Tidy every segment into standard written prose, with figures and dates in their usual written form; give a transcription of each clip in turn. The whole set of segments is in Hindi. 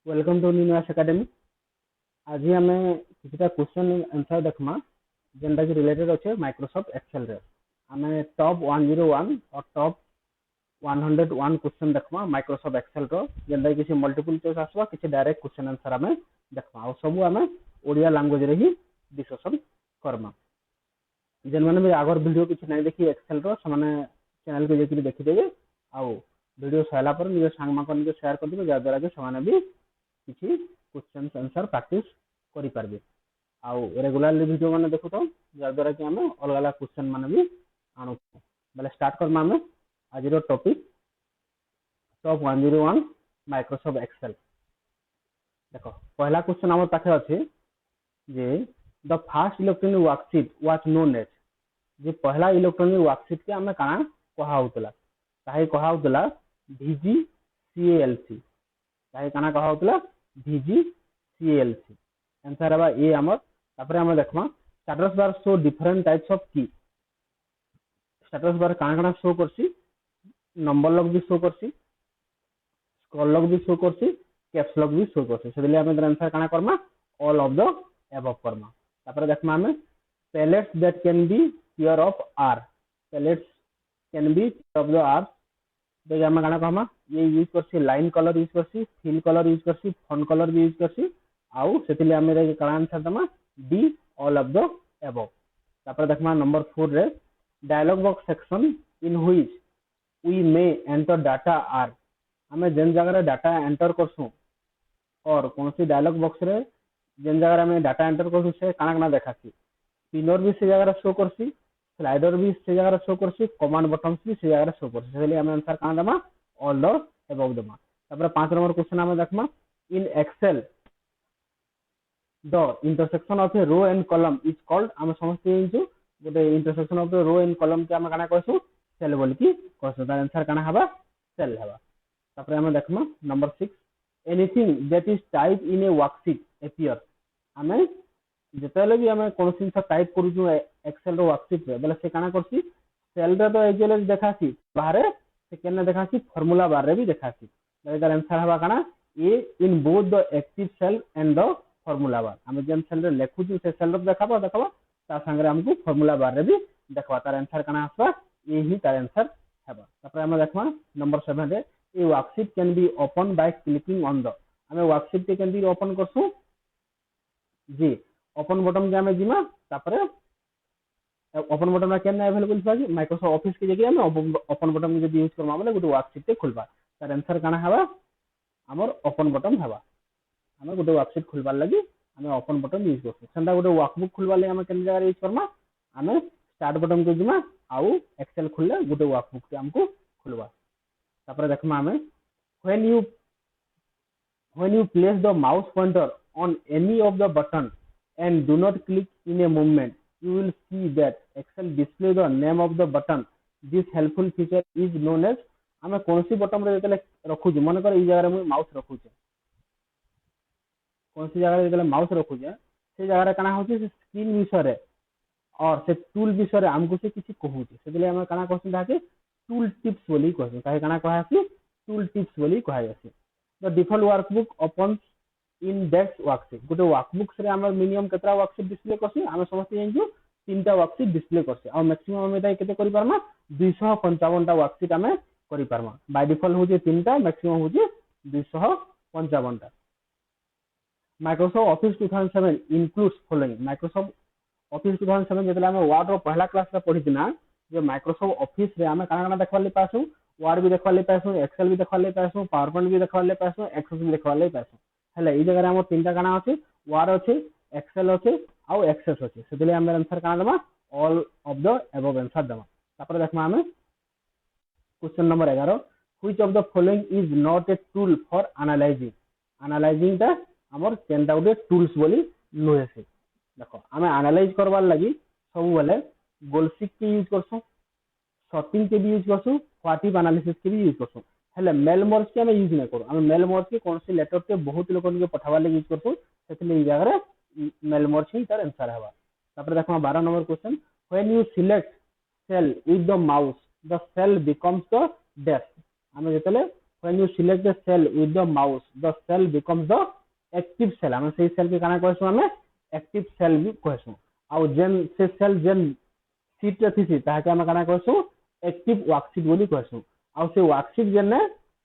Welcome to universe academy. आज आम किसी क्वेश्चन आंसर देखमा जेनटा कि रिलेटेड अच्छे माइक्रोसॉफ्ट एक्सेल रे। आम टॉप 101 और टॉप 101 क्वेश्चन देखमा माइक्रोसॉफ्ट एक्सेल रो जेनटा किसी मल्टीपल चॉइस आसवा किसी डायरेक्ट क्वेश्चन आंसर आम देखमा और सब आम ओडिया लैंग्वेज रे ही डिस्कशन करमा। जेन मैंने भी आगर वीडियो किसी नहीं देखी एक्सेल रो से चैनल को जाकर देखिदेवे आउ वीडियो सैला पर निज सांग मान शेयर करदेवे जहाँद्वारा कि से भी किसी क्वेश्चन आंसर प्रैक्टिस करि पारबे आउ रेगुलरली वीडियो माने देखु तो जहाँद्वारा कि हमें अलग अलग क्वेश्चन माने भी आणु बेले स्टार्ट करमा हमें आज रो टॉपिक टॉप 101 माइक्रोसॉफ्ट एक्सेल। देखो पहला क्वेश्चन हमर पाखे अछि जे the first electronic worksheet was known as जे पहला इलेक्ट्रॉनिक वर्कशीट के हमें काना कहा होतला ताहे कहा होतला VGCALC ताहे काना कहा होतला VGCALC। आंसर हवा ए हमर। तापर हम देखमा status bar show different types of की। स्टेटस बार काना काना शो करसी नंबर लॉक भी शो करसी स्क्रॉल लॉक भी शो करसी कैप्स लॉक भी शो करसी से हम आंसर काना करमा ऑल ऑफ द अबव करमा। तापर देखमा हम palettes that can be pair of are palettes can be of the are देखिए हम काना कहमा ये यूज करसी लाइन कलर यूज करसी फिल कलर यूज करसी फॉन्ट कलर भी यूज करसी आउ सेतिले हम रे काना आंसर दमा D all of the above. तापर देखमा नंबर 4 रे dialog box section in which we may enter data आर हमें जेन जगह रे डाटा एंटर करसु और कौन सी डायलॉग बॉक्स रे जेन जगह में डाटा एंटर करसु से काना काना देखासी पिनर भी से जगह शो करसी स्लाइडर भी से जगह शो करसी कमांड बटन्स भी से जगह शो करसी से हम आंसर काना दमा ऑल द अबव दमा। तापर 5 नंबर क्वेश्चन हम देखमा in Excel the intersection of a row and column is called हम समझ इंजु गोटे intersection of a row and column के हम काना कहसु सेल बोल की कहसु तार आंसर काना हबा सेल हबा। तापर हम देखमा number 6 anything that is type in a worksheet appear हमें जेतेले भी हमें कौन सी टाइप करू एक्सेल रो वर्कशीट रे बेले से काना करसी सेल रे तो एजल देखासी बाहर से केने देखासी फार्मूला बार रे भी देखासी तार आंसर हबा काना ए in both the active cell and the formula bar हम जेन सेल रे लेखु से सेल रे देखाबो ता संगे हमको फार्मूला बार रे भी देखबा तार आंसर काना आसबा ए ही तार आंसर हबा। तापर हम देखमा नंबर 7 रे a worksheet can be open by clicking on the हमें वर्कशीट के केन बी ओपन करसु जी ओपन बटन के हमें जिमा तापर ओपन बटन में केन अवेलेबल बा माइक्रोसॉफ्ट ऑफिस के जगह हम ओपन बटन के जदी यूज करबा माने गुटे वर्कशीट के खुलबा तार आंसर काना हबा हमर ओपन बटन हबा। हमें गोटे वर्कशीट खुलबार लगी हमें ओपन बटन यूज करसु सेंटा गोटे वर्कबुक खुलबार लगी हमें केन जगह यूज करमा हमें स्टार्ट बटन को जिमा आउ एक्सेल खुलले गोटे वर्कबुक के हमको खुलबा। तापर देखमा हमें when you place the mouse pointer on any of the button and do not click in a movement you will see that excel display the name of the button this helpful feature is known as हमें कौन सी बटन रे जतले रखु जे मन कर ई जगह रे हम माउस रखु जे कौन सी जगह रे जतले माउस रखु जे से जगह रे काना होची स्क्रीन विषय रे और से टूल विषय रे हमको से किछि कहू जे सेले हम काना कहसु ताके टूल टिप्स बोली कहसु काहे काना कहसी टूल टिप्स बोली कहैसी। The default workbook open in desk worksheet गोटे वर्कबुक से हम मिनिमम केतरा वर्कशीट डिस्प्ले करसी हम समस्त जानजु 3टा वर्कशीट डिस्प्ले करसी और मैक्सिमम हम एटा केते करि परमा 255 टा वर्कशीट हम करि परमा बाय डिफॉल्ट होजे 3टा मैक्सिमम होजे 255 टा। Microsoft office 2007 includes following Microsoft office 2007 जेतले हम वर्ड रो पहला क्लास रे पढितिना जे माइक्रोसॉफ्ट ऑफिस रे हम काना काना देखबार ले पासु वर्ड भी देखबार ले पासु एक्सेल भी देखबार ले पासु पावर पॉइंट भी देखबार ले पासु एक्सेस भी देखबार ले पासु हेले ई जगह रे हम 3टा काना अछि वर्ड अछि एक्सेल अछि आउ एक्सेस अछि सेतले हम आंसर काना दमा all of the above answer दमा। तापर देखमा हम question number 11 which of the following is not a tool for analysing the हमर केनटा उडे टूल्स बोली नोहे से देखो हमें एनालाइज करबार लागि सब बेले गोलसिक के यूज करसु सॉर्टिंग के भी यूज करसु क्वांटिव एनालिसिस के भी यूज करसु हेले मेल मर्ज के हम यूज नै करू हम मेल मर्ज के कौन से लेटर के बहुत लोगन के पठावा लागि यूज करसु सेतले ई जगह रे मेल मर्ज ही तार आंसर हबा। तापर देखमा 12 number question when you select cell with the mouse the cell becomes the desk हमें जेतले when you select the cell with the mouse the cell becomes the active cell आम से सेल के काना कहसु आम एक्टिव सेल भी कहसु आउ जेन से सेल जेन सीट रे थिसी ताके आम काना कहसु एक्टिव वर्कशीट बोली कहसु आउ से वर्कशीट जेन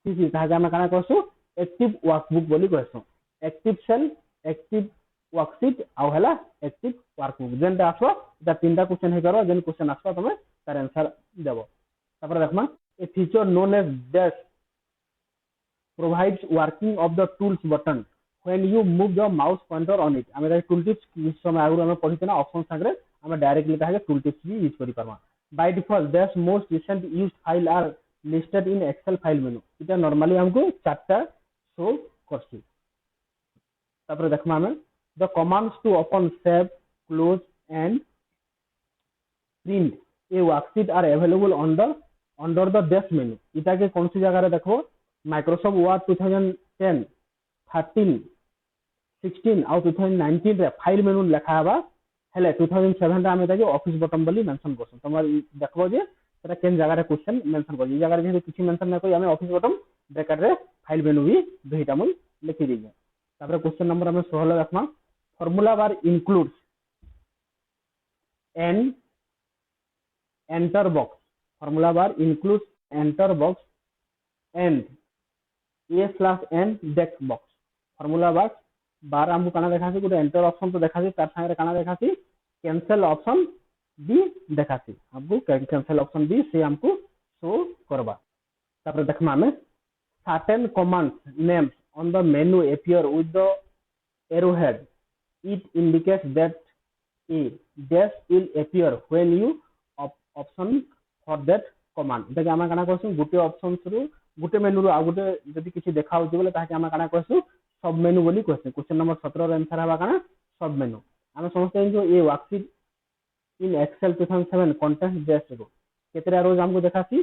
थिसी ताके आम काना कहसु एक्टिव वर्कबुक बोली कहसु एक्टिव सेल एक्टिव वर्कशीट आउ हला एक्टिव वर्कबुक जेनटा आसो ता तीनटा क्वेश्चन हे करो जेन क्वेश्चन आसो तमे तार आंसर देबो तापर देखमा a feature known as dash provides working of the tools button when you move the mouse pointer on it आमे टूल टिप्स समय आगु हम पढितना ऑप्शन संगरे हम डायरेक्टली ताके टूल टिप्स भी यूज करि परमा by default that most recent used file are listed in Excel file menu इटा नॉर्मली हमको चारटा शो करसी तापर देखमा हम the commands to open save close and print a worksheet are available under the dash menu इटा के कौन सी जगह रे देखो माइक्रोसॉफ्ट वर्ड 2010 13 16 आउ 2019 रे फाइल मेनू लिखा हबा हेले 2007 रे आमे ताके ऑफिस बटन बोली मेंशन करसु तमर देखबो जे सेटा केन जगह रे क्वेश्चन मेंशन कर ई जगह रे जे किछि मेंशन ना कोई आमे ऑफिस बटन ब्रैकेट रे फाइल मेनू भी दुईटा मन लिखि दिजे तापर क्वेश्चन नंबर हमें 16 देखमा formula bar includes an enter box formula bar includes enter box and a/n dash box formula bar हमको काना देखासी गोटे एंटर ऑप्शन तो देखासी तार संगे काना देखासी कैंसिल ऑप्शन भी देखासी हमको कैंसिल ऑप्शन भी से हमको शो करबा तापर देखमा हमें certain commands names on the menu appear with the arrow head it indicates that A dash will appear when you option for that command इटा हम काना कहसु गुटे ऑप्शन रु गुटे मेनू रु आ गुटे जदि किछि देखा होछि बोले ताके हम काना कहसु सब मेनू बोली कहसु क्वेश्चन नंबर 17 रो आंसर हबा काना सब मेनू हम समझते हैं जो ये worksheet in Excel 2007 content based रो केतरा रोज हमको देखासी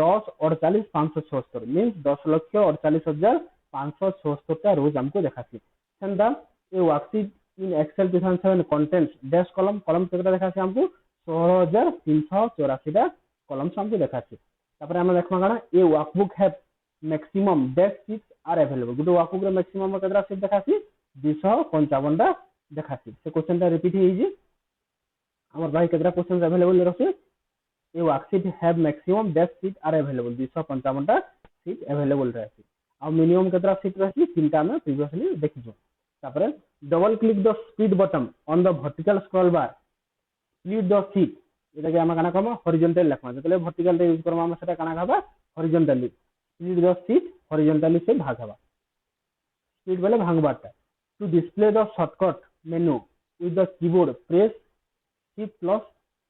10 48 576 मींस 10,48,576 टा रोज हमको देखासी सेंदा ये worksheet in Excel 2007 content dash column केतरा देखासी हमको 16,384 टा कॉलम्स हमको देखासी तापर हम देखमा काना a workbook have maximum dash sheets are available गुटे वर्कबुक रे मैक्सिमम केतरा सीट देखासी 255 टा देखासी से क्वेश्चन टा रिपीट हे जी हमर भाई केतरा क्वेश्चन अवेलेबल रहसे a worksheet have maximum dash sheet are available 255 टा सीट अवेलेबल रहसी आ मिनिमम केतरा सीट रहसी तीनटा में प्रीवियसली देखिजो तापर double click the speed button on the vertical scroll bar split the sheet एटा के हम काना कहम हॉरिजॉन्टल लिखमा जतले वर्टिकल रे यूज करम हम सेटा काना कहबा horizontally split the sheet horizontally से भाग हबा स्प्लिट बोले भांगबाटा to display the shortcut menu with the keyboard press shift plus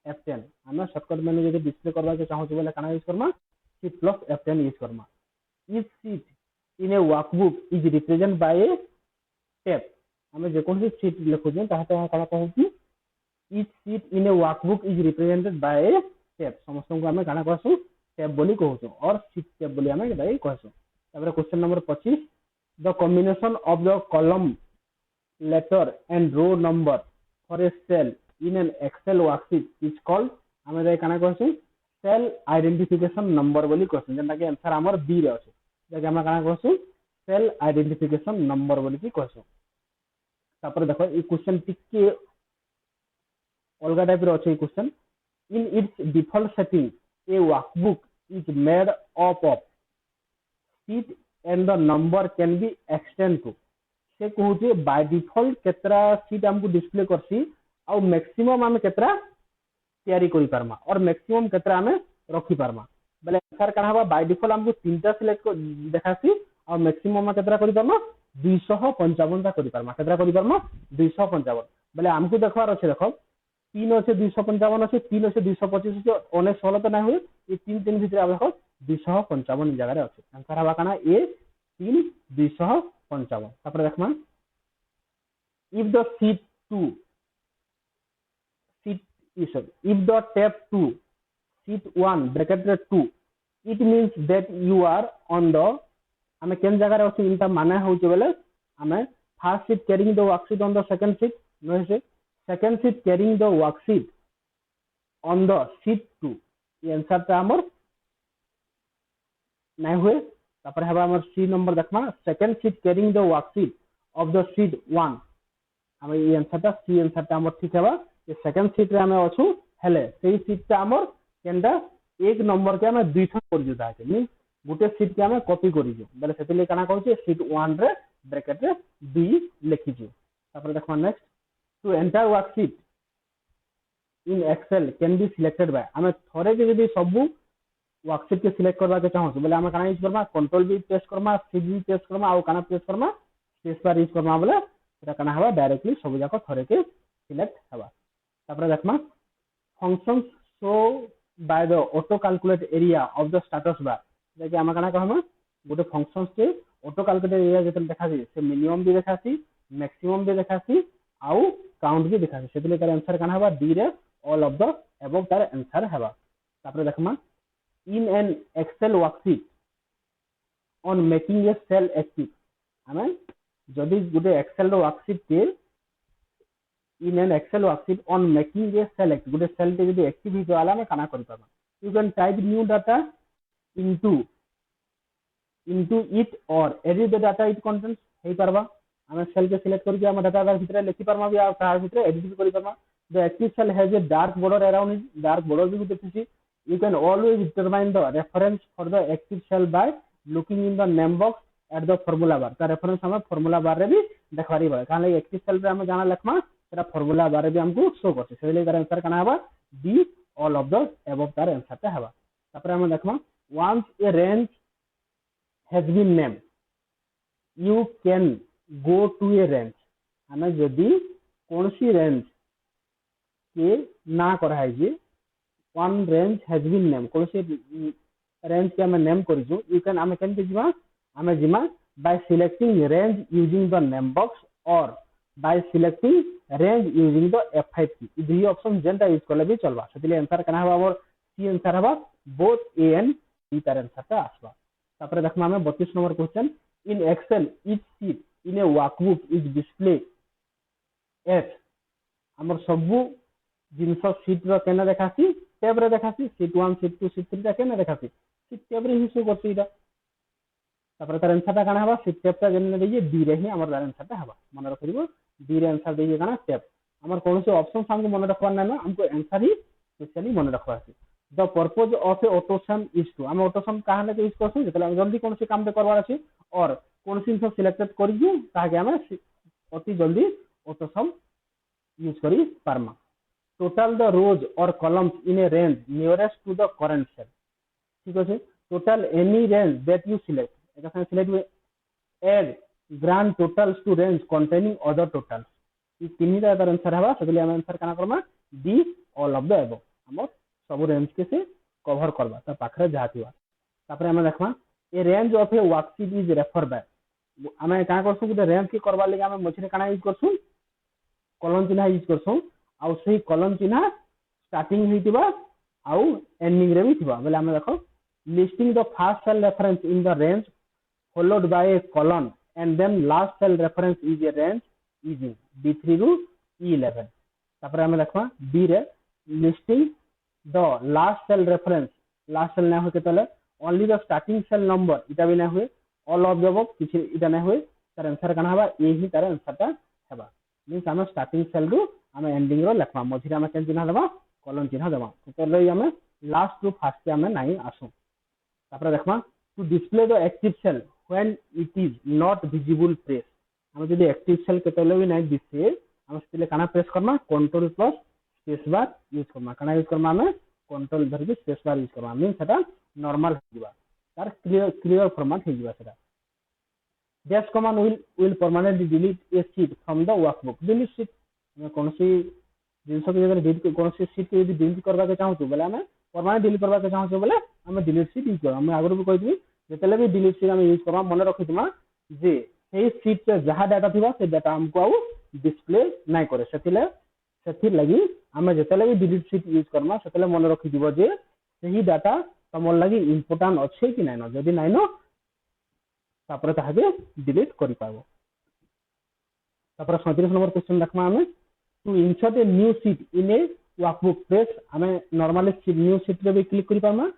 F10 हम शॉर्टकट मेनू जदि डिस्प्ले करबा के चाहू बोले काना use Karma shift plus F10 use Karma each sheet in a workbook is represented by a tab हम जे कोन शीट लिखु जे ताहा तो काना कहू कि each sheet in a workbook is represented by a tab समस्त को हम काना कहसु tab बोली कहू और sheet tab बोली हम एटाई कहसु तापर question number 25 the combination of the column letter and row number for a cell in an excel worksheet is called हम एटाई काना कहसु cell identification number बोली कहसु जेंटा के आंसर हमर बी रे अछि जे हम काना कहसु cell identification number बोली कि कहसु तापर देखो ई क्वेश्चन टिके अलगा टाइप रो अछि question in its default setting a workbook is made up of sheet and the number can be extend to से कहू जे बाय डिफॉल्ट केतरा शीट हमको डिस्प्ले करसी आ मैक्सिमम हम केतरा तैयारी करि परमा और मैक्सिमम केतरा हम रखि परमा बले आंसर काना हबा बाय डिफॉल्ट हमको तीनटा सिलेक्ट को देखासी आ मैक्सिमम केतरा करि परमा 255 टा करि परमा केतरा करि परमा 255 बले हमको देखबार अछि देखो 3 अच्छे 255 अच्छे 3 अच्छे 225 अच्छे अनेक 16 तो ना हुए ये 3 भीतर आ देखो 255 जगह रे अछि आंसर हवा काना ए 3 255 तापर देखमा if the sheet 2 sheet if the tab 2 sheet 1 bracket 2 it means that you are on the हमें केन जगह रे अछि इनटा माने होचे बेले हमें first sheet carrying the worksheet on the second sheet no है second sheet carrying the worksheet on the sheet 2 ये आंसर ता हमर नहीं हुए तापर हबा हमर सी नंबर देखमा second sheet carrying the worksheet of the sheet 1 हम ये आंसर ता सी आंसर ता हमर ठीक हबा ये सेकंड शीट रे हमें अछु हेले सेही शीट ता हमर केनदा एक नंबर के हमें दुई थन कर जुदा है मीन गुटे शीट के हमें कॉपी करि जो बेले सेतिले काना कहू शीट 1 रे ब्रैकेट रे 2 लिखि जो तापर देखमा next to entire worksheet in Excel can be selected by हमें थोरे के यदि सब वर्कशीट के सिलेक्ट करबा के चाहू बोले हम काना यूज करबा कंट्रोल बी प्रेस करबा सी बी प्रेस करबा आ काना प्रेस करबा स्पेस बार यूज करबा बोले सेटा काना हवा डायरेक्टली सब जाक थोरे के सिलेक्ट हवा तापर देखमा functions show by the auto calculate area of the status bar जेके हम काना कहमा गोटे फंक्शंस के ऑटो कैलकुलेट एरिया जतन देखासी से मिनिमम भी देखासी मैक्सिमम भी देखासी आउ काउंट भी देखासी सेतिले तार आंसर काना हवा डी रे ऑल ऑफ द अबव तार आंसर हवा तापर देखमा in an excel worksheet on making a cell active हमें जदि गोटे एक्सेल रो वर्कशीट के in an excel worksheet on making a cell active गोटे सेल के जदि एक्टिव ही जाला में काना करि पाबा you can type new data into it or edit the data it contains हे परबा हमें सेल के सिलेक्ट करके हम डाटा बार भीतर लिखि परबा भी आ तार भीतर एडिट भी करि परबा the active cell has a dark border around it dark border भी देखि you can always determine the reference for the active cell by looking in the name box at the formula bar का रेफरेंस हमें फार्मूला बार रे भी देखवारी बळे काले एक्टिव सेल रे हम जाना लखमा सेटा फार्मूला बार रे भी हमको शो करछ से ले आंसर कना हबा D all of the above तार आंसर ता हबा तापर हम देखमा once a range has been named you can go to a range हमें जदी कोनसी रेंज के ना कराई जे one range has been named कौन से रेंज के हमें नेम करिजो यू कैन हमें केन जिमा हमें जिमा by selecting range using the name box or by selecting range using the F5 key the option जेंटा use करले भी चलबा सेतिले आंसर कना हबा हमर सी आंसर हबा बोथ ए एंड बी तार आंसर ता आसबा तापर देखमा हमें 32 number question in Excel each sheet in a workbook is display at हमर सबु जिनस शीट रो केना देखासी टैब रे देखासी शीट 1 शीट 2 शीट 3 ता केना देखासी शीट टैब रे ही शो करसी इटा तापर तार आंसर ता काना हबा शीट टैब ता जेने देई डी रे ही हमर आंसर ता हबा मन रखिबो डी रे आंसर देई काना टैब हमर कोन से ऑप्शन हमको मन रखवा ना ना हमको आंसर ही स्पेशली मन रखवा है the purpose of a autosum is to हम ऑटोसम कहा ले यूज करसु जतला जल्दी कोन से काम पे करवार अछि और कोन से इनसे सिलेक्टेड करियो ताकि हम अति जल्दी ऑटोसम यूज करी पारमा total the rows or columns in a range nearest to the current cell ठीक है total any range that you select एक साथ select में add grand totals to range containing other totals ये तीन ही तरह आंसर हवा सबले हम आंसर काना Karma D all of the above हम सब रेंज के से कवर करबा त पाखरे जा थिवा तापर हम देखमा a range of a worksheet is refer by हमें का करसु कि रेंज के करबा लागि हम मछरे काना यूज करसु कॉलम चिन्ह यूज करसु आउ सही कॉलम चिन्ह स्टार्टिंग होइतिबा आउ एंडिंग रे भी थिबा बेले हम देखो listing the first cell reference in the range followed by a colon and then last cell reference is a range using D3 ru E11 तापर हम देखो डी रे listing the last cell reference last cell ना हो केतले only the starting cell number इटा भी ना हुए ऑल ऑफ द अबव किछि इटा ना हुए तार आंसर कना हबा ए ही तार आंसर ता हबा मींस हम स्टार्टिंग सेल रु हम एंडिंग रो लिखवा मझिरा हम केन चिन्ह देबा कॉलम चिन्ह देबा तो लई हम लास्ट रु फर्स्ट के हम नहीं आसु तापर देखमा to display the active cell when it is not visible press हम जदी एक्टिव सेल केतले भी नहीं दिसे हम स्टिल काना प्रेस करना control plus space bar use करना काना यूज करना हम कंट्रोल धर के स्पेस बार यूज करना मींस सेटा नॉर्मल होइबा तार क्लियर फॉर्मेट होइबा सेटा Dash command will permanently delete a sheet from the workbook. Delete sheet मैं कौन सी जिनसो के अगर डिलीट कौन सी शीट के यदि डिलीट करबा के चाहू बोले हमें परमानेंट डिलीट करबा के चाहू बोले हमें डिलीट शीट यूज करबा मैं आगरो भी कहि दी जेतले भी डिलीट शीट हम यूज करबा मन रखितमा जे सेही शीट पे जहां डाटा थिबा से डाटा हमको आउ डिस्प्ले नाही करे सेथि लगी हमें जेतले भी डिलीट शीट यूज करबा सेतले मन रखि दिबो जे सेही डाटा तमन लगी इंपोर्टेंट अछि कि नै न जदी नै न तापर ताके डिलीट करि पाबो तापर 37 नंबर क्वेश्चन देखमा हमें to insert a new sheet in a workbook press हमें नॉर्मली न्यू शीट रे भी क्लिक करि पामा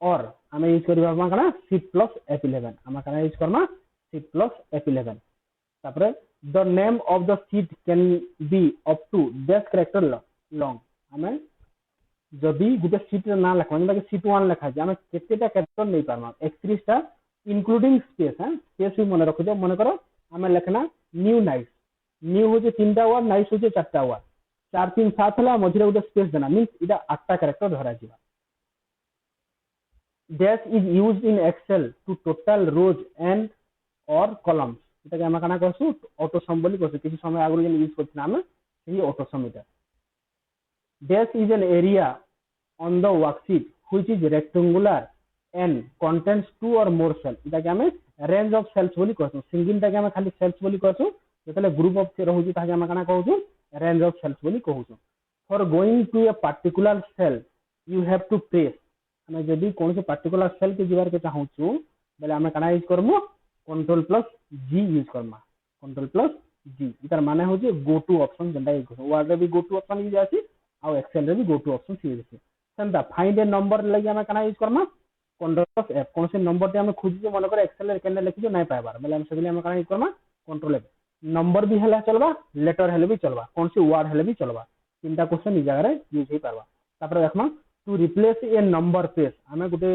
और आम यूज करवा कना शिफ्ट प्लस F11 आम कना use Karma shift plus F11 तापर the name of the sheet can be up to 10 character long आम जदि गोटे सीट ना लिखा जेनता कि सीट 1 लिखा है आम केतेटा कैरेक्टर नहीं पारमा 31 टा इंक्लूडिंग स्पेस हां स्पेस भी मन रखो मन करो आम लिखना न्यू नाइट न्यू होचे 3टा वर्ड नाइट होचे 4टा वर्ड 4 3 7 हला मझिरे गोटे स्पेस देना मींस इटा 8टा कैरेक्टर धरा जिवा dash is used in excel to total rows and or columns इटा के हम कना करसु ऑटो सम बोली करसु किछि समय आगु जे यूज करथिना हम सेही ऑटो सम इटा dash is an area on the worksheet which is rectangular and contains two or more cells इटा के हम range of cells बोली करसु सिंगल टा के हम खाली cells बोली करसु जतले ग्रुप ऑफ से रहउछु ता हम कना कहउछु range of cells बोली कहउछु for going to a particular cell you have to press हमें जदि कौन से पर्टिकुलर सेल के जीवार के चाहूछु बेले हमें कना यूज करमु कंट्रोल प्लस जी यूज करमा कंट्रोल प्लस जी इतार माने हो जे गो टू ऑप्शन जंडा यूज करु वर्ड रे भी गो टू ऑप्शन यूज आसी आ एक्सेल रे भी गो टू ऑप्शन यूज आसी सेंदा फाइंड ए नंबर लगी हमें कना use Karma control plus F कौन से नंबर ते हमें खोजि मन कर एक्सेल रे केने लिखि जो नै पाइबार बेले हम सबले हमें कना use Karma control F number भी हला चलबा लेटर हेले भी चलबा कौन से वर्ड हेले भी चलबा तीनटा क्वेश्चन इ जगह रे यूज हे पारबा तापर देखमा to replace a number page हमें गोटे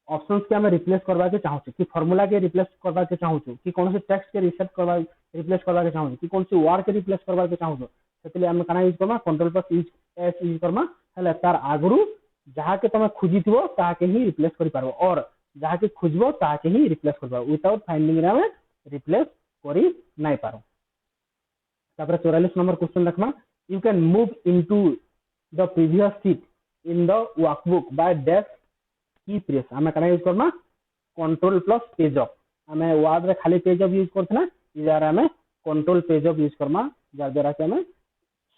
ऑप्शंस के हमें रिप्लेस करवा के चाहूछु कि फार्मूला के रिप्लेस करवा के चाहूछु कि कौन से टेक्स्ट के रिसेट करवा रिप्लेस करवा के चाहूछु कि कौन से वर्ड के रिप्लेस करवा के चाहूछु सेतले हम कना use Karma control plus use S use Karma हले तार आगुरु जहा के तमे खोजिथिबो ता के ही रिप्लेस करि पारबो और जहा के खोजबो ता के ही रिप्लेस करबो विदाउट फाइंडिंग रे हमें रिप्लेस करि नै पारो तापर 44 नंबर क्वेश्चन देखमा you can move into the previous sheet in the workbook by dash key press हमें कना यूज करना कंट्रोल प्लस पेज अप हमें वर्ड रे खाली पेज अप यूज करथना इ जरा हमें कंट्रोल पेज अप यूज करना जार द्वारा कि हमें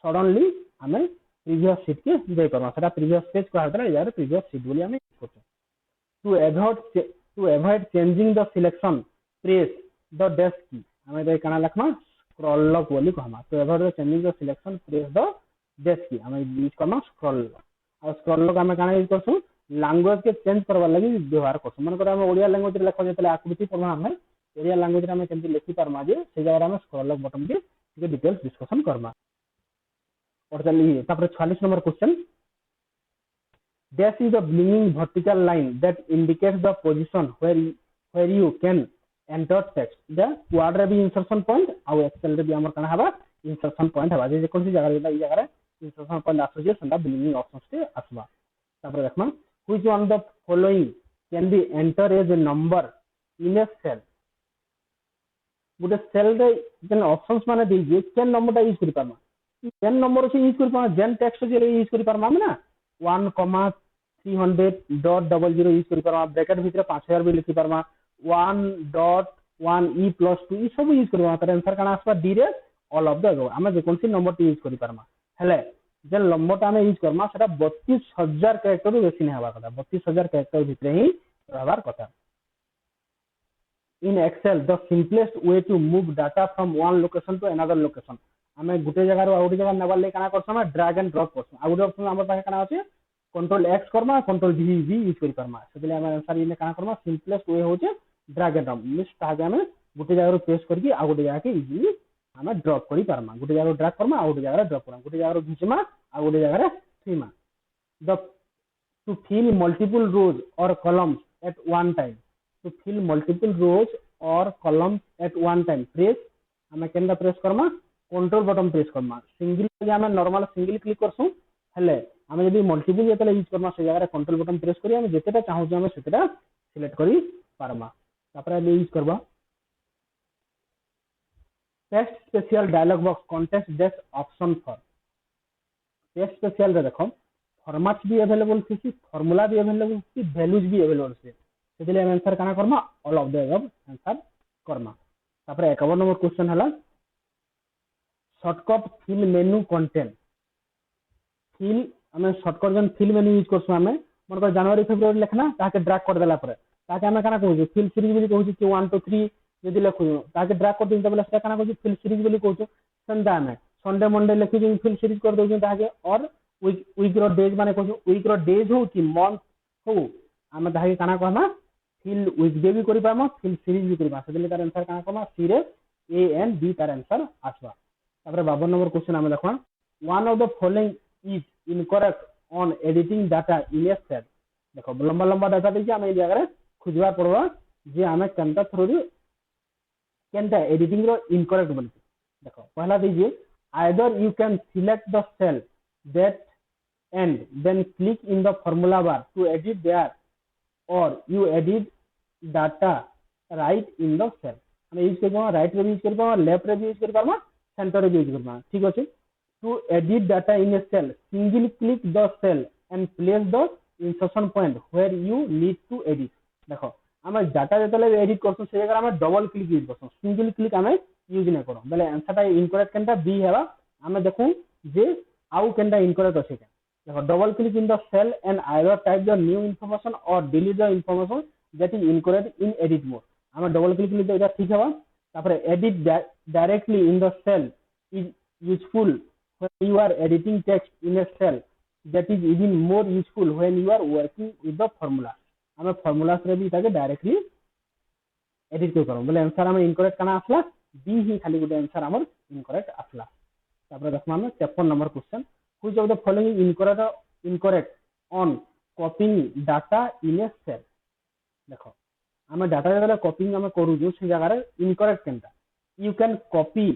सडनली हमें प्रीवियस शीट के दे करना सेटा प्रीवियस पेज को हतरा यार प्रीवियस शीट बोली हमें यूज करछो to avoid changing the selection press the dash key हमें दे कना लिखना स्क्रॉल लॉक बोली कहमा to avoid changing the selection press the dash key हमें यूज करना स्क्रॉल और स्क्रॉल लॉक हमें काना यूज करसु लैंग्वेज के चेंज करबा लागि व्यवहार करसु मन कर हम ओडिया लैंग्वेज रे लिखो जेतले आकृति परमा हमें एरिया लैंग्वेज रे हमें केमति लिखि परमा जे से जगह हमें स्क्रॉल लॉक बटन के डिटेल्स डिस्कशन करबा और चलिए तापर 46 number question dash is the blinking vertical line that indicates the position where you can enter text the word रे भी इंसर्शन पॉइंट और एक्सेल रे भी हमर कना हबा इंसर्शन पॉइंट हबा जे कोन सी जगह रे इ जगह रे इंसर्शन पॉइंट आसो संदा ब्लिंकिंग ऑप्शंस के आसबा तापर देखमा which one the following can be enter as a number in a cell गुटे सेल रे जन ऑप्शंस माने दी जे केन नंबर ता यूज करि पारमा केन नंबर से यूज करि पारमा जेन टेक्स्ट जे यूज करि पारमा ना 1,300.00 यूज करि पारमा ब्रैकेट भीतर 5000 भी लिखि पारमा 1.1 e+2 ई सब यूज करबा तर आंसर काना आसबा डी रे ऑल ऑफ द अबव हमें जे कोन सी नंबर यूज करि पारमा हेले जे नंबर ता हमें यूज करमा सेटा 32000 कैरेक्टर बेसी नहीं हवा कथा 32000 कैरेक्टर भीतर ही रहबार कथा in Excel the simplest way to move data from one location to another location हमें गुटे जगह रो आउटे जगह नेबार ले काना करसमा ड्रैग एंड ड्रॉप करसमा आ गुटे ऑप्शन हमर पाखे काना अछि कंट्रोल एक्स करमा कंट्रोल वी भी यूज करि पारमा सेतले हम आंसर इने काना करमा सिंपलेस्ट वे होचे ड्रैग एंड ड्रॉप मिस ताके हमें गुटे जगह रो पेस्ट करके आ गुटे जगह के इजीली हमें ड्रॉप करि पारमा गुटे जगह ड्रैग करमा आ गुटे जगह ड्रॉप करमा गुटे जगह घिचमा आ गुटे जगह थीमा the to fill multiple rows or columns at one time to fill multiple rows or columns at one time press हमें केनदा प्रेस करमा कंट्रोल बटन प्रेस करमा सिंगल हमें नॉर्मल सिंगल क्लिक करसु हेले हमें यदि मल्टीपल जेतले यूज करमा से जगह कंट्रोल बटन प्रेस करी हमें जेतेटा चाहू हमें सेतेटा सिलेक्ट करी पारमा तापर हम यूज करबा text special dialogue box context desk option for text special रे देखो फॉर्मेट्स भी अवेलेबल थी फार्मूला भी अवेलेबल थी वैल्यूज भी अवेलेबल थी सेतले हम आंसर काना करमा all of the above answer करमा तापर 51 नंबर क्वेश्चन हला shortcut fill menu content fill हमें शॉर्टकट जन फिल मेनू यूज करसु हमें मन को जनवरी फेब्रुआरी लिखना ताके ड्रैग कर देला पर ताके हमें काना कहू फिल सीरीज बोली कहू कि 1 2 3 यदि लिखु ताके ड्रैग कर दिन तबला काना कहू फिल सीरीज बोली कहू संदा हमें संडे मंडे लिखि फिल सीरीज कर दउ ताके और वीक रो डेज माने कहू वीक रो डेज हो कि मंथ हो आम दाही काना कहमा फिल वीक डे भी करि पामा फिल सीरीज भी करि पामा सेदिले तार आंसर काना कहमा सी रे ए एंड बी तार आंसर आसबा तापर 52 नंबर क्वेश्चन आम देखा one of the following is incorrect on editing data in a cell देखो लंबा लंबा डाटा देके आम ए जगह खुजवा पड़वा जे आम केनता थ्रू केनता एडिटिंग रो इनकरेक्ट बोल देखो पहला दीजिए either you can select the cell that and then click in the formula bar to edit there or you edit data right in the cell हम यूज कर राइट रे भी यूज कर पामा लेफ्ट रे भी यूज कर पामा सेंटर रे भी यूज कर पामा ठीक अछि to edit data in a cell single click the cell and place the insertion point where you need to edit देखो आम डाटा जो एडिट करछो से जगह आम डबल क्लिक यूज करछो सिंगल क्लिक आम यूज नहीं करो बेले आंसर टा इनकरेक्ट केनटा बी हेबा आम देखू जे आउ केनटा इनकरेक्ट अछि देखो double click in the cell and either type the new information or delete the information that is incorrect in edit mode आम डबल क्लिक ले एटा ठीक हेबा तापर edit directly in the cell is useful when you are editing text in a cell that is even more useful when you are working with the formula आम फॉर्मूला रे भी ताके डायरेक्टली एडिट कर करूँ बोले आंसर आम इनकरेक्ट कना आसला बी ही खाली गोटे आंसर आम इनकरेक्ट आसला तापर देखमा हम 53 number question which of the following incorrect on copying data in a cell देखो आम डाटा जब कॉपिंग आम करू जो से जगह इनकरेक्ट केनता you can copy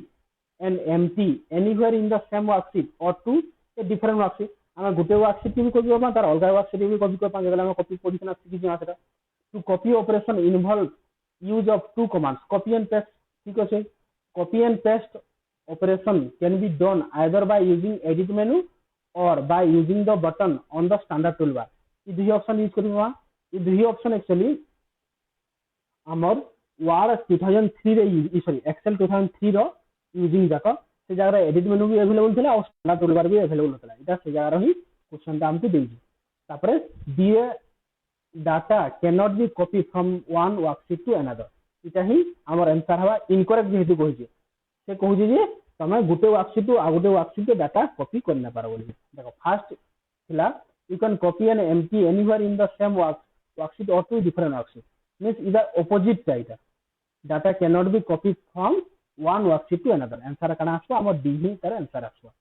and empty anywhere in the same worksheet or to a different worksheet आम गोटे वर्कशीट भी कॉपी करबा तार अलग वर्कशीट भी कॉपी करबा जगह आम कॉपी पॉजिशन सीखि जिमा सेटा to copy operation involve use of two commands copy and paste ठीक अछि copy and paste operation can be done either by using edit menu or by using the button on the standard toolbar ये दुही ऑप्शन यूज करबा ये दुही ऑप्शन एक्चुअली हमर वर्ड 2003 रे सॉरी एक्सेल 2003 रो यूजिंग जाका से जगह एडिट मेनू भी अवेलेबल थिला और स्टैंडर्ड टूलबार भी अवेलेबल होतला इटा से जगह ही क्वेश्चन ता हमके देजी तापरे दिए data can not be copy from one worksheet to another इटा ही हमर आंसर हवा इनकरेक्ट जेहेतु कहि से कहू जे तमे गुटे वर्कशीट आ गुटे वर्कशीट डाटा कॉपी करना पारो बोली देखो फर्स्ट थिला you can copy an empty anywhere in the same worksheet or to different worksheet means is the opposite type data can not be copy from one worksheet to another answer कना आसो हमर डी ही तार आंसर आसो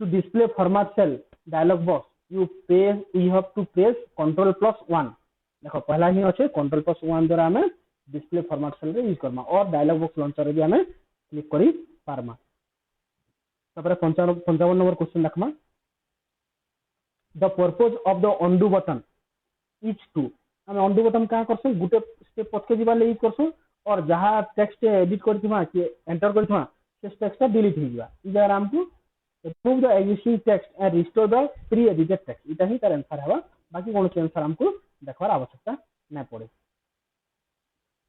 to display format cell dialog box you have to press Ctrl+1 देखो पहला ही अच्छे Ctrl+1 द्वारा हमें डिस्प्ले फॉर्मेट सेल रे यूज करमा और डायलॉग बॉक्स लॉन्चर रे भी हमें क्लिक करी पारमा तापर 55 नंबर क्वेश्चन देखमा the purpose of the undo button is to हम अनडू बटन का करछो गुटे स्टेप पछके जिबा ले यूज करछो और जहां टेक्स्ट एडिट करथिमा कि एंटर करथिमा से टेक्स्ट डिलीट हो जाबा इ जरा हमको remove the existing text and restore the pre edited text इटा ही तार आंसर हवा बाकी कोन से आंसर हमको देखबार आवश्यकता नै पड़े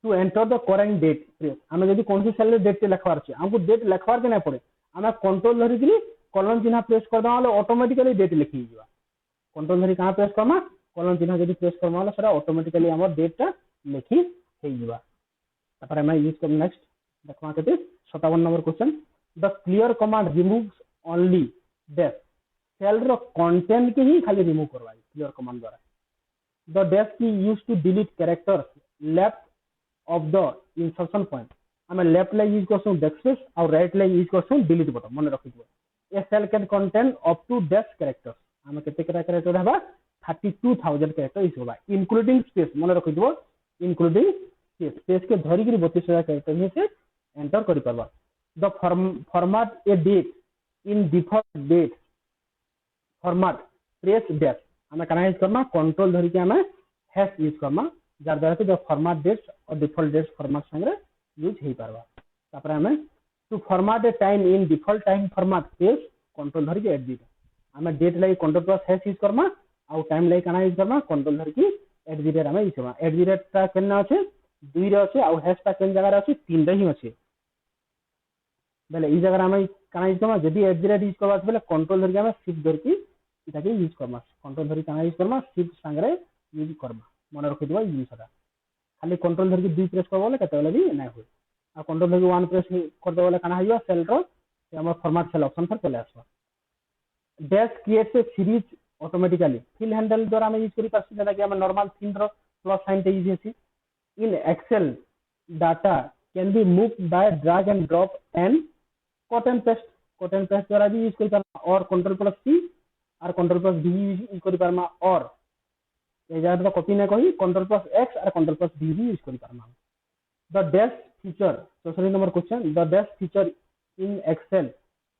to enter the current date press हमें यदि कौन सी सेल रे डेट लिखवार छै हमको डेट लिखवार के नै पड़े हमें कंट्रोल धरि कि कॉलम चिन्ह प्रेस कर दमा वाला ऑटोमेटिकली डेट लिखि जिवा कंट्रोल धरि कहां प्रेस करना कॉलम चिन्ह यदि प्रेस करमा वाला सेटा ऑटोमेटिकली हमर डेट ता लिखि हे जिवा तापर हम यूज कर नेक्स्ट देखमा केते 57 number question the clear command removes only date cell रो कंटेंट के ही खाली रिमूव करवाई क्लियर कमांड द्वारा द डेट की use to delete characters left of the insertion point हमें लेफ्ट लाइन यूज करसु बैकस्पेस और राइट लाइन यूज करसु डिलीट बटन मन रखिबो a cell can contain up to 10 characters हमें केते कैरेक्टर हबा 32000 कैरेक्टर यूज होबा इंक्लूडिंग स्पेस मन रखिबो इंक्लूडिंग स्पेस के धरि के 32000 कैरेक्टर में से एंटर करि परबा the format a date in default date format press date हमें कना यूज करना कंट्रोल धरि के हमें हैश यूज करना जार द्वारा जो फॉर्मेट डेट्स और डिफॉल्ट डेट्स फॉर्मेट संगे यूज हे परबा तापर हमें to format a time in default time format press control धरि के एडिट हमें डेट लाई Ctrl+हैश यूज करना और टाइम लाई कना यूज करना कंट्रोल धरि के एडिट हमें यूज करना एडिट ता केना আছে 2 रे আছে और हैश ता केन जगह रे আছে 3 रे ही আছে बेले ई जगह हमें कना यूज करना यदि एडिट यूज करबा बेले कंट्रोल धरि के हमें शिफ्ट धरि के इटा के यूज करना कंट्रोल धरि कना यूज करना शिफ्ट संगे यूज करना मन रखिदिबा इ जिनसटा खाली कंट्रोल धरि के 2 प्रेस करबा बोले कते वाला भी नै होय आ कंट्रोल धरि 1 प्रेस कर दे बोले कना होइबा सेल रो से हमर फॉर्मेट सेल ऑप्शन पर चले आसबा dash creates a series automatically fill handle द्वारा हमें यूज करी पारसी जैसा कि हम नॉर्मल थिन रो प्लस साइन टे use हेसी in excel data can be moved by drag and drop and cut and paste द्वारा भी यूज करी पारमा और कंट्रोल प्लस सी और कंट्रोल प्लस डी यूज करी पारमा और ए जगह कॉपी ना कही कंट्रोल प्लस एक्स और कंट्रोल प्लस डी भी यूज करी पारमा the dash feature so sorry number question the dash feature in excel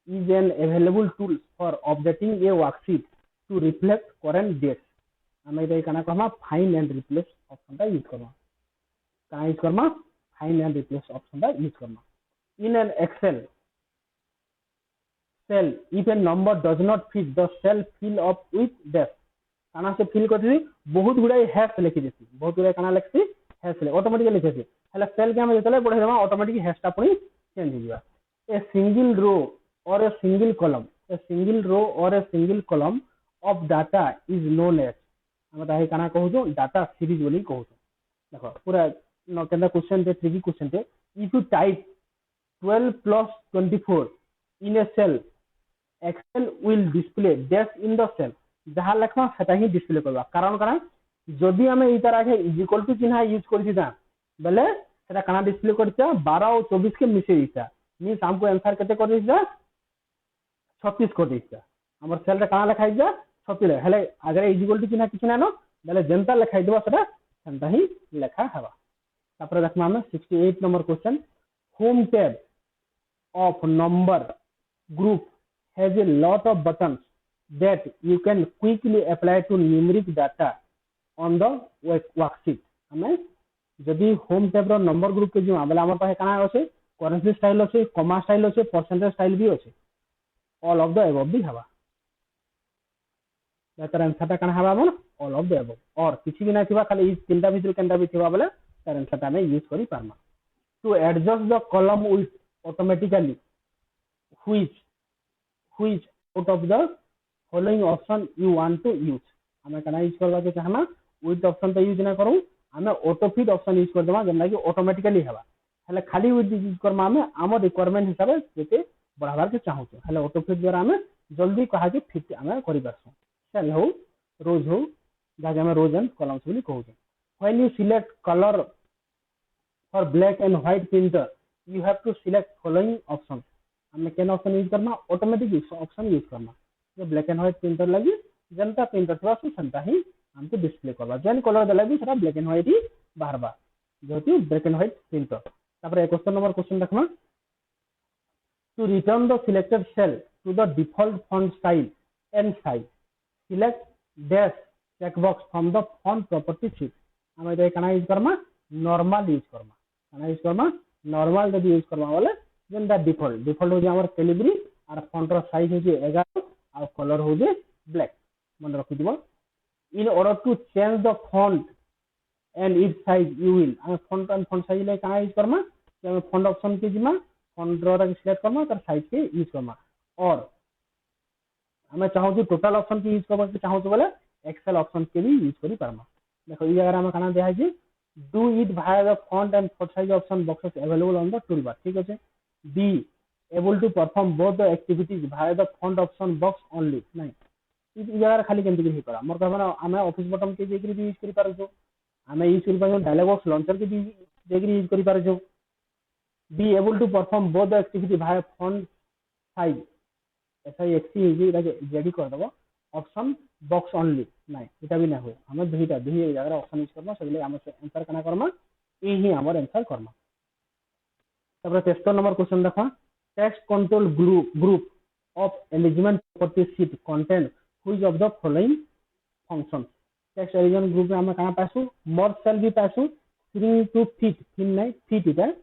is an available tool for updating a worksheet to reflect current dates हमें ये कहना कहमा फाइंड एंड रिप्लेस ऑप्शन टा यूज करना का यूज करना फाइंड एंड रिप्लेस ऑप्शन टा यूज करना in an Excel cell if a number does not fit the cell fill up with dash काना से फिल करथि बहुत गुडा हैश लिखि देथि बहुत गुडा काना लिखि हैश ले ऑटोमेटिकली लिखि हेला सेल के हम जतले बढ़े देबा ऑटोमेटिक हैश टा पुनी चेंज हो जाबा ए सिंगल रो और a single column of data is known as हम ताही काना कहू जो डाटा सीरीज बोली कहू देखो पूरा न केंदा क्वेश्चन ते ट्रिकी क्वेश्चन ते if you type 12 plus 24 in a cell excel will display dash in the cell जहाँ लिखमा सेटा ही डिस्प्ले करबा कारण करा जदि हमें ई तरह के इज इक्वल टू चिन्ह यूज करछि ता बेले सेटा कना डिस्प्ले करछा 12 और 24 के मिसे दिसा मींस हमको आंसर केते कर दिसा 36 कर दिसा हमर सेल रे कना लिखाइ जा 36 हेले अगर इज इक्वल टू चिन्ह किछ ना नो बेले जनता लिखाइ देबा सेटा संता ही लिखा हवा तापर देखमा हम 68 number question home tab of number group has a lot of buttons that you can quickly apply to numeric data on the worksheet हमें जदि होम टैब रो नंबर ग्रुप के जो बेले हमर पास काना अछि करेंसी स्टाइल अछि कॉमा स्टाइल अछि परसेंटेज स्टाइल भी अछि ऑल ऑफ द अबव भी हवा यातर आंसर ता काना हवा मन ऑल ऑफ द अबव और किछि भी ना थिबा खाली इस तीनटा भीतर केनटा भी थिबा बेले तार आंसर ता में यूज करि पारमा to adjust the column width automatically which out of the following option you want to use हमें कना यूज करबा के चाहना with ऑप्शन तो यूज ना करू हमें ऑटो फिट ऑप्शन यूज कर देबा जेना कि ऑटोमेटिकली हेबा हले खाली with यूज करमा हमें आम रिक्वायरमेंट हिसाब से जेते बढ़ावार के चाहू हले ऑटो फिट द्वारा हमें जल्दी कहा कि फिट हमें करि परसु सेल हो रोज हो जाके हमें रोज एंड कॉलम्स बोली कहू when you select color for black and white printer you have to select following option हमें केन ऑप्शन यूज करना ऑटोमेटिक ऑप्शन यूज करना जो ब्लैक एंड व्हाइट प्रिंटर लगी जनता प्रिंटर थवा से संता ही हमको डिस्प्ले करबा जेन कलर देला भी सेटा ब्लैक एंड व्हाइट ही बाहरबा जेतु ब्लैक एंड व्हाइट प्रिंटर तापर क्वेश्चन नंबर क्वेश्चन देखना to return the selected cell to the default font style and size select dash check box from the font property sheet हमें ये कना यूज करना नॉर्मल यूज करना कना यूज करना नॉर्मल जब यूज करबा वाले जेंदा डिफॉल्ट हो जे हमर कैलिब्री और फॉन्ट रो साइज हो जे 11 और कलर हो जे ब्लैक मन रखि दिबो in order to change the font and its size you will हम फॉन्ट एंड फॉन्ट साइज ले कना यूज करना जे हम फॉन्ट ऑप्शन के जिमा फॉन्ट रो रे सिलेक्ट करना तर साइज के यूज करना और हमें चाहू जे टोटल ऑप्शन के यूज करबा के चाहू बोले एक्सेल ऑप्शन के भी यूज करि पारमा देखो ई अगर हम कना देहा जे do it via the font and font size option boxes available on the toolbar ठीक है B able to perform both the activities via the font option box only नहीं इस जगह खाली केमति ही करा मोर कहबा हमें ऑफिस बटन के जेकरी भी यूज करि पारो जो हमें यूज करि पारो डायलॉग बॉक्स लॉन्चर के भी जेकरी यूज करि पारो जो B able to perform both the activity via font size ऐसा एक्सी जेडी कर दबो ऑप्शन बॉक्स ओनली नहीं इटा भी ना हो हमें दुईटा अगर ऑप्शन यूज करना सबले हम आंसर कना करना ए ही हमर आंसर करना तब टेस्ट नंबर क्वेश्चन देखा text control group of eligible property sheet content which of the following function text eligible group में हम कना पासु मोर सेल भी पासु स्ट्रिंग टू फिट फिन नहीं फिट इटा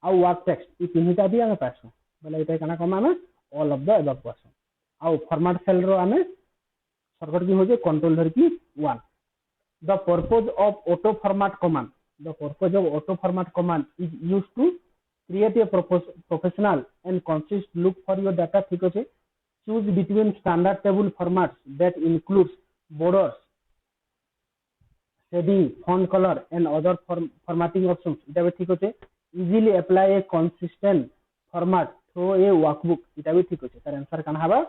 और वर्क टेक्स्ट ई तीनटा भी हम पासु बोले इटा कना कमा में ऑल ऑफ द अबव पासु और फॉर्मेट सेल रो हमें शॉर्टकट की हो जे कंट्रोल धर की 1 the purpose of auto format command is used to create a professional and consist look for your data ठीक है choose between standard table formats that includes borders shading font colour and other formatting options इटा भी ठीक है easily apply a consistent format through a workbook इटा भी ठीक है तार आंसर कना हबा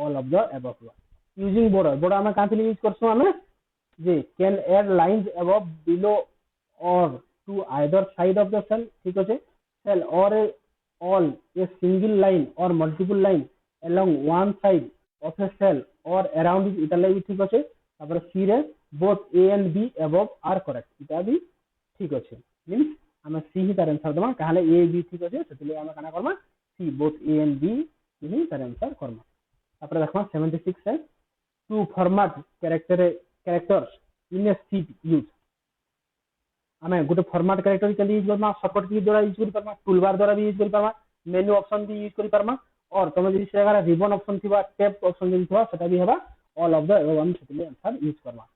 all of the above using border आम कहाँ यूज करसु आम जे can add lines above below or to either side of the cell ठीक अच्छे सेल और all a single line or multiple line along one side of a cell or around it इटा भी ठीक अच्छे तापर सी रे both a and b above are correct इटा भी ठीक अच्छे मींस हम सी ही तार आंसर दमा काले a b ठीक अच्छे सेतले हम काना करमा सी both a and b ही तार आंसर करमा तापर देखमा 76 है to format characters in a sheet use आम गोटे फॉर्मेट कैरेक्टर के यूज करना शॉर्टकट की द्वारा यूज कर पारमा टूल बार द्वारा भी यूज कर पारमा मेन्यू ऑप्शन भी यूज कर पारमा और तुम जदी से अगर रिबन ऑप्शन थिबा टैब ऑप्शन जदी थिबा सेटा भी हेबा ऑल ऑफ द वन सेटली आंसर यूज करमा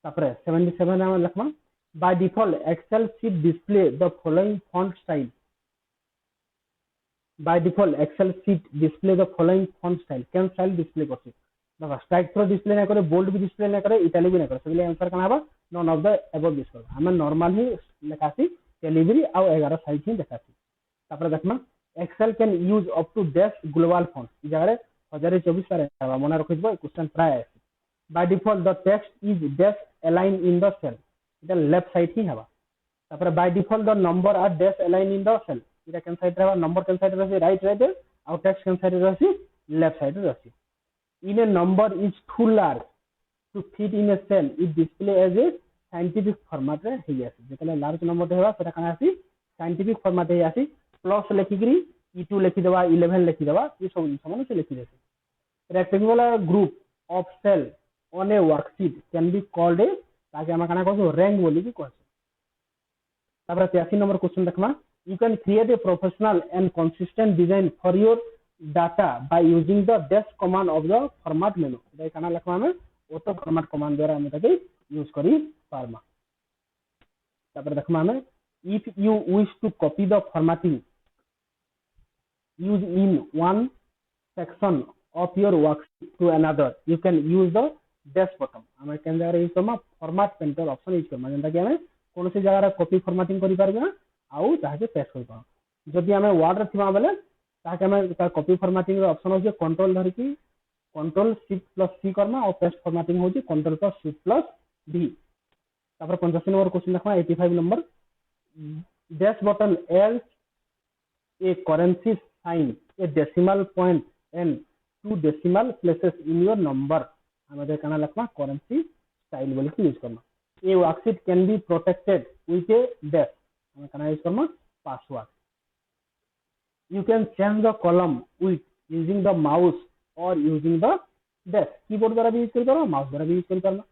तापर 77 हम लिखमा by default Excel sheet display the following font style by default Excel sheet display the following font style केन स्टाइल डिस्प्ले करछि देखो स्ट्राइक थ्रो डिस्प्ले ना करे बोल्ड भी डिस्प्ले ना करे इटैलिक भी ना करे सेटली आंसर कना हेबा none of the above use करबा हम नॉर्मल ही लिखासी कैलिबरी आ 11 साइज ही देखासी तापर देखमा Excel can use up to dash global font इ जगह 1024 सारे हवा मन रखिबो क्वेश्चन प्राय आसी by default the text is dash align in the cell इटा लेफ्ट साइड ही हवा तापर by default the number are dash align in the cell इटा कैन साइड रहबा नंबर कैन साइड रहसी राइट आ टेक्स्ट कैन साइड रहसी लेफ्ट साइड रहसी in a number is too large to fit in a cell it display as a scientific format रे हे आसी जेतले लार्ज नंबर हेबा सेटा कना आसी scientific format हे आसी प्लस लिखि करी e2 लिखि देबा 11 लिखि देबा ये सब समान से लिखि देसी rectangular group of cell on a worksheet can be called a ताकि हम कना कहू रैंक बोली की कहू तापर 83 नंबर क्वेश्चन देखमा you can create a professional and consistent design for your data by using the dash command of the format menu एटा कना लिखमा में ऑटो फॉर्मेट कमांड द्वारा हम ताके यूज करी पारमा तापर देखमा हमें if you wish to copy the formatting use in one section of your worksheet to another you can use the dash button हम केन जगह यूज करमा फॉर्मेट पेंटर ऑप्शन यूज करमा जेंता कि हमें कोन से जगह कॉपी फॉर्मेटिंग करि परबा आउ ताके पेस्ट करि पा जदि हमें वर्ड रे थिबा बेले ताके हमें कॉपी फॉर्मेटिंग रो ऑप्शन हो कंट्रोल धरि की कंट्रोल शिफ्ट प्लस सी करना और पेस्ट फॉर्मेटिंग होची control plus shift plus D तापर 85 नंबर क्वेश्चन देखमा 85 number dash button else a currency sign a decimal point and two decimal places in your number हमें कना लिखमा करेंसी स्टाइल बोल के यूज करना a worksheet can be protected with a dash हमें कना यूज करना password you can change the column with using the mouse or using the dash keyboard द्वारा भी यूज कर पारो माउस द्वारा भी यूज कर पारो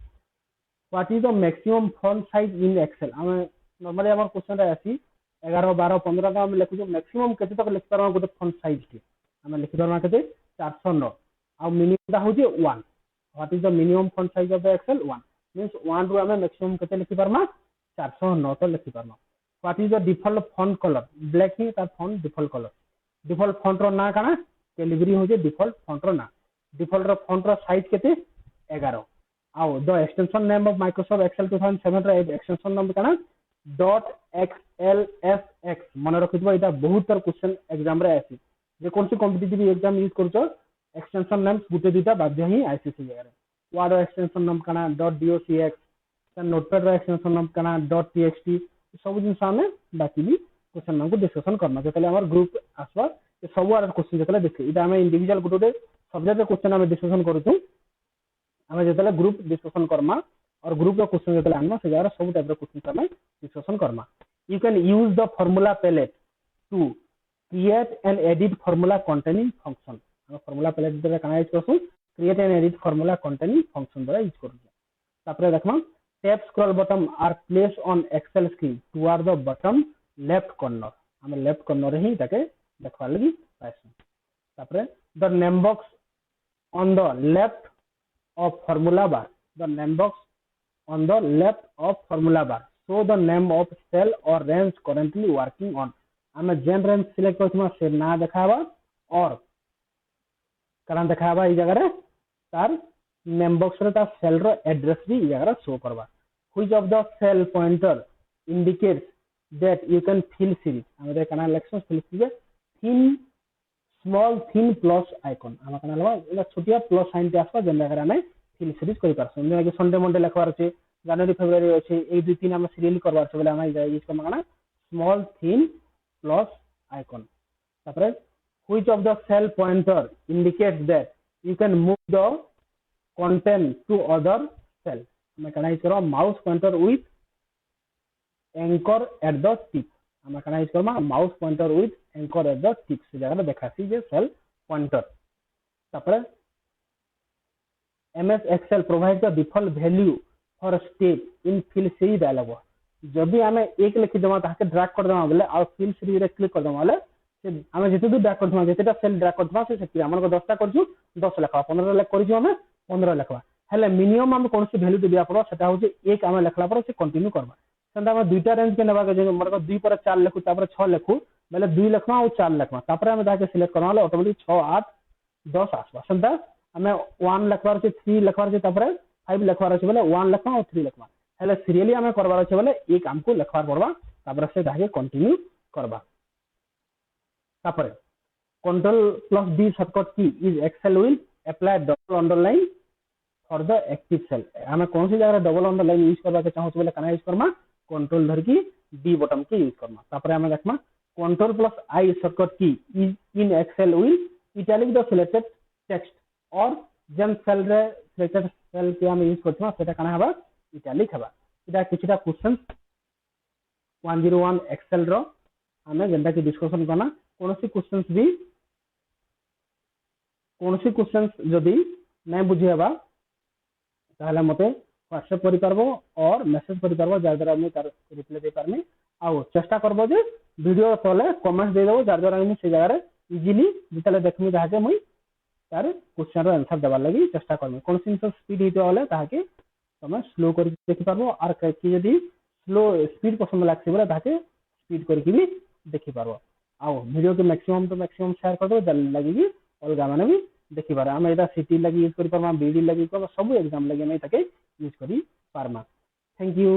what is the maximum font size in Excel हमें नॉर्मली हमर क्वेश्चन रे आसी 11 12 15 का हम लिखु जो मैक्सिमम केते तक लिख पारो गोटे फॉन्ट साइज के हम लिख पारो केते 409 आ मिनिमम दा हो जे 1 what is the minimum font size of the Excel 1 means 1 रो हमें मैक्सिमम केते लिख पारमा 409 तो लिख पारमा what is the default font colour black ही का फॉन्ट डिफॉल्ट फॉन्ट रो ना काना कैलिबरी हो जे डिफॉल्ट फॉन्ट रो ना डिफॉल्ट रो फॉन्ट रो साइज केते 11 आउ the extension name of Microsoft Excel 2007 रो एक्सटेंशन नेम काना .xlsx मन रखिबो इटा बहुत तर क्वेश्चन एग्जाम रे आसी जे कोन से कॉम्पिटिटिव एग्जाम यूज करछो एक्सटेंशन नेम गुटे दुटा बाध्य ही आईसीसी जगह वर्ड एक्सटेंशन नेम काना .docx नोटपैड रो एक्सटेंशन नेम काना .txt सब दिन सामने बाकी भी क्वेश्चन नाम को डिस्कशन करना जतले हमर ग्रुप आसवा सब आर क्वेश्चन जतले देखि इटा हम इंडिविजुअल गुटे सब्जेक्ट क्वेश्चन हम डिस्कशन करूछु हम जतले ग्रुप डिस्कशन करमा और ग्रुप रो क्वेश्चन जतले आनमा से यार सब टाइप रो क्वेश्चन हम डिस्कशन करमा you can use the formula palette to create and edit formula containing function हम फार्मूला पैलेट द्वारा कना यूज करछु create and edit formula containing function द्वारा यूज करछु तापर देखमा tab scroll button are place on Excel screen toward the button left corner हम लेफ्ट कॉर्नर ही ताके देखवा लगी पाइसु तापर the name box on the left of formula bar the name box on the left of formula bar show the name of cell और रेंज करेंटली वर्किंग ऑन हम जेन रेंज सिलेक्ट करथमा से ना देखाबा और करा देखाबा ई जगह रे तार नेम बॉक्स रे ता सेल रो एड्रेस भी ई जगह रे शो करबा which of the cell pointer indicates that you can fill series हमारे कना इलेक्शन fill series theme small thin plus icon आम कना लबा एला छोटिया प्लस साइन टे आसबा जेन जगह हमें फिल सीरीज करि परसो जेना कि संडे मंडे लिखबार अछि जनवरी फेब्रुआरी अछि 1 2 3 हम सीरियल करबार छै बोले हम यूज करना कना स्मॉल थिन प्लस आइकन तापरे which of the cell pointer indicates that you can move the content to other cell हमें कना यूज करो mouse pointer with anchor at the tip हमें कना use Karma mouse pointer with anchor at the tip से जगह देखासी जे सेल पॉइंटर तापरे MS Excel provides the default value for a step in fill series dialog जदि आमे एक लिखि दमा ताके ड्रैग कर दमा बोले और फिल सीरीज रे क्लिक कर दमा बोले से आमे जेते दु ड्रैग कर दमा जेतेटा सेल ड्रैग कर दमा से हमन को 10 टा करछु 10 लिखा 15 लिख करछु हमें 15 लिखवा हेले मिनिमम हम कोन से वैल्यू दिया पड़ो सेटा होचे एक आमे लिखला पर से कंटिन्यू करबा संदा हम दुईटा रेंज के नेबा के जे हमर को 2 पर 4 लिखु तापर 6 लिखु बोले 2 लिखवा और 4 लिखवा तापर हम ताके सिलेक्ट करना ले ऑटोमेटिक 6 8 10 आसबा संदा हमें 1 लिखवार छै 3 लिखवार छै तापर 5 लिखवार छै बोले 1 लिखवा और 3 लिखवा हेले सीरियली हमें करबार छै बोले एक हमको लिखवार पड़बा तापर से ताके कंटिन्यू करबा तापर control plus D shortcut key is Excel will apply double underline for the active cell हमें कौन सी जगह डबल अंडरलाइन यूज करबा के चाहू बोले कना यूज करमा कंट्रोल धर की डी बटन की यूज करमा तापर हमें देखमा control plus I shortcut key is in Excel will italic the selected text और जेन सेल रे सिलेक्टेड सेल के हम यूज करछमा सेटा कना हबा इटैलिक हबा इटा किछटा क्वेश्चन 101 एक्सेल रो हमें जेंटा की डिस्कशन करना कोनोसी क्वेश्चंस जदि नै बुझियाबा ताहले मते व्हाट्सएप करि परबो और मैसेज करि परबो जार द्वारा हम तार रिप्लाई दे परमे आ चेष्टा करबो जे वीडियो तले कमेंट दे देबो जार द्वारा हम से जगह रे इजीली जितले देखमि जाके मुई तार क्वेश्चन रो आंसर देबा लागि चेष्टा करमे कोनोसी स्पीड हितो होले ताके तमे स्लो कर देखि पारबो और कि यदि स्लो स्पीड पसंद लागसे बोले ताके स्पीड करके भी देखि पारबो आओ वीडियो के मैक्सिमम तो मैक्सिमम शेयर कर दो जल्दी लगी अलगा माने भी देखि पारा हम एटा सिटी लगी यूज करि पारमा बीडी लगी सब एग्जाम लगी हम ताके यूज करि पारमा थैंक यू।